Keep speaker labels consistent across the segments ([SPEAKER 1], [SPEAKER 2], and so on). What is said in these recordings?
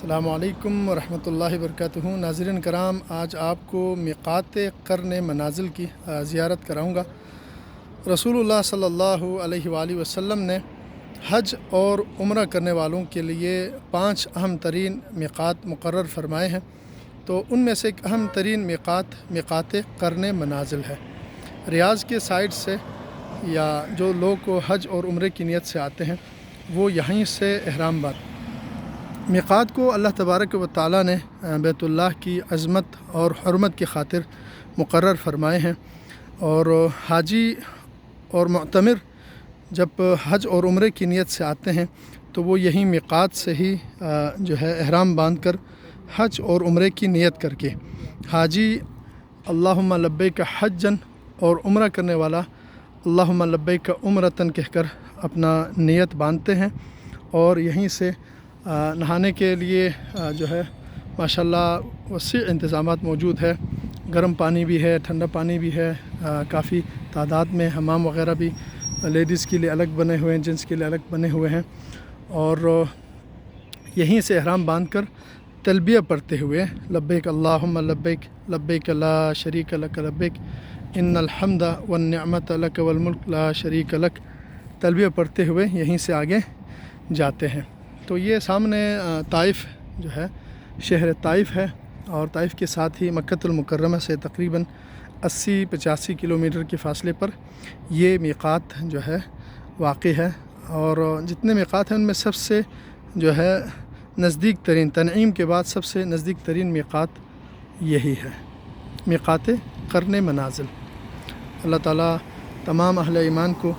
[SPEAKER 1] السلام علیکم ورحمۃ اللہ وبرکاتہ۔ ناظرین کرام، آج آپ کو میقات قرن منازل کی زیارت کراؤں گا۔ رسول اللہ صلی اللہ علیہ وآلہ وسلم نے حج اور عمرہ کرنے والوں کے لیے 5 اہم ترین میقات مقرر فرمائے ہیں، تو ان میں سے ایک اہم ترین میقات قرن منازل ہے۔ ریاض کے سائڈ سے یا جو لوگ حج اور عمرے کی نیت سے آتے ہیں وہ یہیں سے احرام باندھ میقات کو اللہ تبارک و تعالیٰ نے بیت اللہ کی عظمت اور حرمت کی خاطر مقرر فرمائے ہیں، اور حاجی اور معتمر جب حج اور عمرے کی نیت سے آتے ہیں تو وہ یہی میقات سے ہی جو ہے احرام باندھ کر حج اور عمرے کی نیت کر کے، حاجی اللہم لبیک حجن اور عمرہ کرنے والا اللہم لبیک عمرتن کہہ کر اپنا نیت باندھتے ہیں، اور یہیں سے نہانے کے لیے جو ہے ماشاءاللہ وسیع انتظامات موجود ہے۔ گرم پانی بھی ہے، ٹھنڈا پانی بھی ہے، کافی تعداد میں حمام وغیرہ بھی لیڈیز کے لیے الگ بنے ہوئے ہیں، جنس کے لیے الگ بنے ہوئے ہیں، اور یہیں سے احرام باندھ کر تلبیہ پڑھتے ہوئے لبیک اللہم لبیک لبیک لا شریک لک لبیک ان الحمد والنعمت لک والملک لا شریک لک تلبیہ پڑھتے ہوئے یہیں سے آگے جاتے ہیں۔ تو یہ سامنے طائف جو ہے شہر طائف ہے، اور طائف کے ساتھ ہی مکۃ المکرمہ سے تقریباً 80-85 کلومیٹر کے فاصلے پر یہ میقات جو ہے واقع ہے، اور جتنے میقات ہیں ان میں سب سے جو ہے نزدیک ترین، تنعیم کے بعد سب سے نزدیک ترین میقات یہی ہے، میقات قرن منازل۔ اللہ تعالیٰ تمام اہل ایمان کو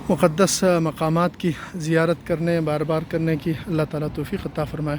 [SPEAKER 1] مقدس مقامات کی زیارت کرنے، بار بار کرنے کی اللہ تعالیٰ توفیق عطا فرمائے۔